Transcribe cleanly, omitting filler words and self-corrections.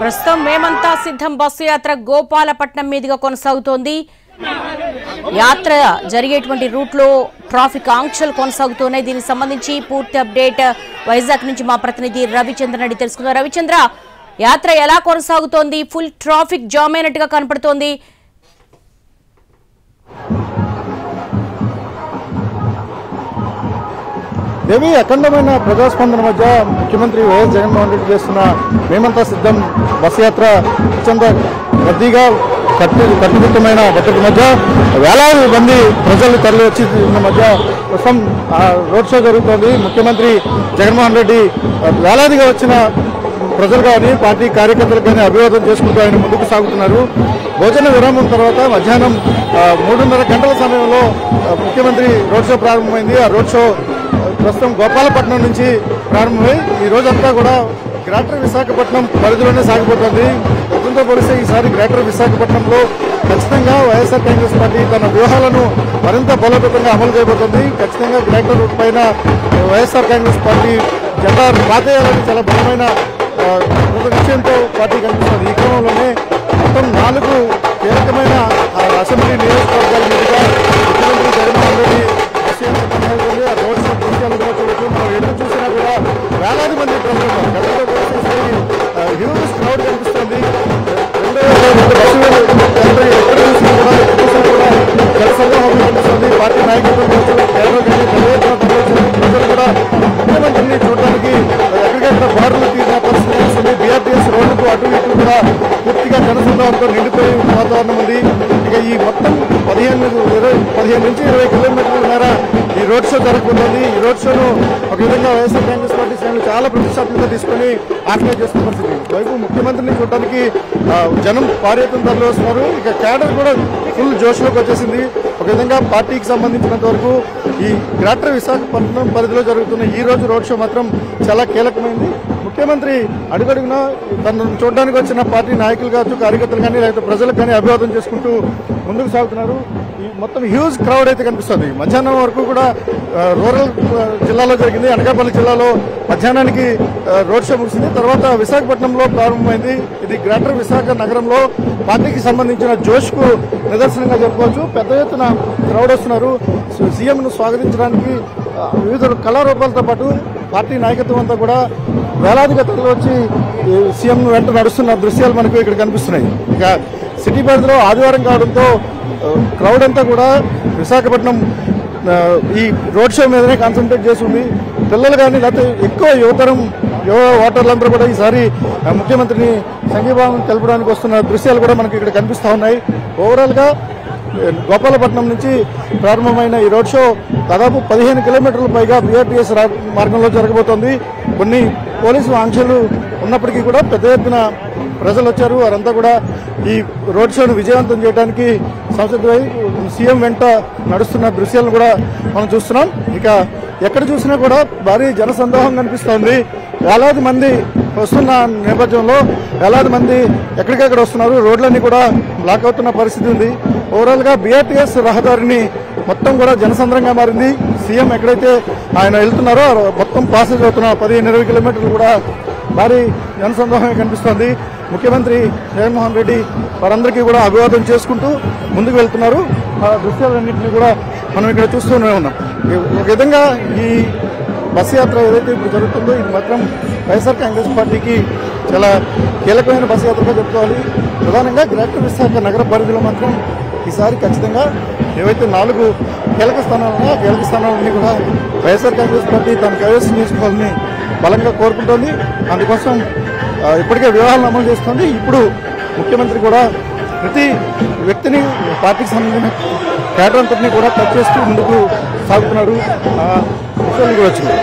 ప్రస్తుతం మేమంతా సిద్ధం బస్సు యాత్ర గోపాలపట్నం మీదుగా కొనసాగుతోంది. యాత్ర జరిగేటువంటి రూట్ లో ట్రాఫిక్ ఆంక్షలు కొనసాగుతున్నాయి. దీనికి సంబంధించి పూర్తి అప్డేట్ వైజాగ్ నుంచి మా ప్రతినిధి రవిచంద్రన్ అడిగి తెలుసుకుందాం. రవిచంద్ర, యాత్ర ఎలా కొనసాగుతోంది? ఫుల్ ట్రాఫిక్ జామ్ అయినట్టుగా కనపడుతోంది. దేవి, అఖండమైన ప్రజాస్పందన మధ్య ముఖ్యమంత్రి వైఎస్ జగన్మోహన్ రెడ్డి చేస్తున్న మేమంతా సిద్ధం బస్సు యాత్ర అత్యంత రద్దీగా కట్టుదిట్టమైన భద్రత మధ్య వేలాది మంది ప్రజలు తరలి వచ్చి మధ్య ప్రస్తుతం రోడ్ షో జరుగుతోంది. ముఖ్యమంత్రి జగన్మోహన్ రెడ్డి వేలాదిగా వచ్చిన ప్రజలు కానీ పార్టీ కార్యకర్తలు కానీ అభివాదం చేసుకుంటూ ఆయన ముందుకు సాగుతున్నారు. భోజన విరామం తర్వాత మధ్యాహ్నం 3:30 గంటల సమయంలో ముఖ్యమంత్రి రోడ్ షో ప్రారంభమైంది. ఆ రోడ్ షో ప్రస్తుతం గోపాలపట్నం నుంచి ప్రారంభమై ఈ రోజంతా కూడా గ్రేటర్ విశాఖపట్నం పరిధిలోనే సాగిపోతుంది. గతంతో పోలిస్తే ఈసారి గ్రేటర్ విశాఖపట్నంలో ఖచ్చితంగా వైఎస్ఆర్ కాంగ్రెస్ పార్టీ తన వ్యూహాలను మరింత బలోపేతంగా అమలు చేయబోతుంది. ఖచ్చితంగా గ్రేటర్ రూట్ పైన వైఎస్ఆర్ కాంగ్రెస్ పార్టీ జెండా పాతేయాలని చాలా బలమైన నిశ్చయంతో పార్టీ కనిపిస్తుంది. ఈ క్రమంలోనే మొత్తం 4 కీలకమైన అసెంబ్లీ నియోజకవర్గాల మీదుగా ముఖ్యమంత్రి జగన్మోహన్ రెడ్డి రోడ్ షో దృశ్యాలు కూడా చూడొచ్చు. మనం ఎదురు చూసినా కూడా వేలాది మంది ప్రజలు హ్యూజ్ క్రౌడ్ కనిపిస్తుంది. ఎక్కడ చూసినా కూడా జనసంగ్రహం కనిపిస్తుంది. పార్టీ నాయకులు ప్రజలు కూడా ముఖ్యమంత్రిని చూడడానికి ఎక్కడికెక్కడ బారులు తీసిన పరిస్థితి వస్తుంది. బీఆర్టీఎస్ రోడ్డుకు అటు ఇటు కూడా పూర్తిగా జనసంగ్రహంతో నిండిపోయి వాతావరణం ఉంది. ఇక ఈ మొత్తం 15 నుంచి 20 కిలోమీటర్ల మేర ఈ రోడ్ షో జరగబోతోంది. ఈ రోడ్ షోను ఒక విధంగా వైఎస్ఆర్ కాంగ్రెస్ పార్టీ శ్రేణులు చాలా ప్రతిష్టాత్మకంగా తీసుకుని ఆర్గనైజ్ చేస్తున్న పరిస్థితి. వైపు ముఖ్యమంత్రిని చూడడానికి జనం భారీ ఎత్తున తరలి వస్తున్నారు. ఇక క్యాడర్ కూడా ఫుల్ జోష్లోకి వచ్చేసింది. ఒక విధంగా పార్టీకి సంబంధించినంత వరకు ఈ గ్రేటర్ విశాఖపట్నం పరిధిలో జరుగుతున్న ఈ రోజు రోడ్ షో మాత్రం చాలా కీలకమైంది. ముఖ్యమంత్రి అడుగడుగునా తనను చూడడానికి వచ్చిన పార్టీ నాయకులు కావచ్చు, కార్యకర్తలు కానీ లేకపోతే ప్రజలకు కానీ అభివాదం చేసుకుంటూ ముందుకు సాగుతున్నారు. ఈ మొత్తం హ్యూజ్ క్రౌడ్ అయితే కనిపిస్తుంది. మధ్యాహ్నం వరకు కూడా రూరల్ జిల్లాలో జరిగింది. అనకాపల్లి జిల్లాలో మధ్యాహ్నానికి రోడ్ షో ముగిసింది. తర్వాత విశాఖపట్నంలో ప్రారంభమైంది. ఇది గ్రేటర్ విశాఖ నగరంలో పార్టీకి సంబంధించిన జోష్కు నిదర్శనంగా చెప్పుకోవచ్చు. పెద్ద ఎత్తున క్రౌడ్ వస్తున్నారు. సీఎంను స్వాగతించడానికి వివిధ కళారూపాలతో పాటు పార్టీ నాయకత్వం అంతా కూడా వేలాదిగా తరలి వచ్చి సీఎం వెంట నడుస్తున్న దృశ్యాలు మనకు ఇక్కడ కనిపిస్తున్నాయి. ఇక సిటీ పరిధిలో ఆదివారం కావడంతో క్రౌడ్ అంతా కూడా విశాఖపట్నం ఈ రోడ్ షో మీదనే కాన్సన్ట్రేట్ చేసి ఉంది. పిల్లలు కానీ లేకపోతే ఎక్కువ యువ ఓటర్లందరూ కూడా ఈసారి ముఖ్యమంత్రిని సంఘీభావం తెలపడానికి వస్తున్న దృశ్యాలు కూడా మనకి ఇక్కడ కనిపిస్తూ ఉన్నాయి. ఓవరాల్గా గోపాలపట్నం నుంచి ప్రారంభమైన ఈ రోడ్ షో దాదాపు 15 కిలోమీటర్ల పైగా బీఆర్టీఎస్ మార్గంలో జరగబోతోంది. కొన్ని పోలీసు ఆంక్షలు ఉన్నప్పటికీ కూడా పెద్ద ఎత్తున ప్రజలు వచ్చారు. వారంతా కూడా ఈ రోడ్ షోను విజయవంతం చేయడానికి సంసిద్ధమై సీఎం వెంట నడుస్తున్న దృశ్యాలను కూడా మనం చూస్తున్నాం. ఇక ఎక్కడ చూసినా కూడా భారీ జనసందోహం కనిపిస్తోంది. వేలాది మంది వస్తున్న నేపథ్యంలో వేలాది మంది ఎక్కడికెక్కడ వస్తున్నారు. రోడ్లన్నీ కూడా బ్లాక్ అవుతున్న పరిస్థితి ఉంది. ఓవరాల్గా బీఆర్టీఎస్ రహదారిని మొత్తం కూడా జనసంద్రంగా మారింది. సీఎం ఎక్కడైతే ఆయన వెళ్తున్నారో మొత్తం పాసేజ్ అవుతున్న 15-20 కిలోమీటర్లు కూడా భారీ జనసందోహమే కనిపిస్తోంది. ముఖ్యమంత్రి జగన్మోహన్ రెడ్డి వారందరికీ కూడా అభివాదం చేసుకుంటూ ముందుకు వెళ్తున్నారు. ఆ దృశ్యాలన్నింటినీ కూడా మనం ఇక్కడ చూస్తూనే ఉన్నాం. ఒక విధంగా ఈ బస్సు యాత్ర ఏదైతే ఇప్పుడు జరుగుతుందో ఇది మాత్రం వైఎస్ఆర్ కాంగ్రెస్ పార్టీకి చాలా కీలకమైన బస్సు యాత్రగా చెప్పుకోవాలి. ప్రధానంగా గ్రేటర్ విశాఖ నగర పరిధిలో మాత్రం ఈసారి ఖచ్చితంగా ఏవైతే 4 కీలక స్థానాలన్నీ కూడా వైఎస్ఆర్ కాంగ్రెస్ పార్టీ తన కైవసం చేసుకోవాలని బలంగా కోరుకుంటోంది. అందుకోసం ఇప్పటికే వ్యూహాలను అమలు చేస్తుంది. ఇప్పుడు ముఖ్యమంత్రి కూడా ప్రతి వ్యక్తిని పార్టీకి సంబంధించిన క్యాడర్ అంతటినీ కూడా టచ్ చేస్తూ ముందుకు సాగుతున్నారు. విషయాలు కూడా వచ్చింది.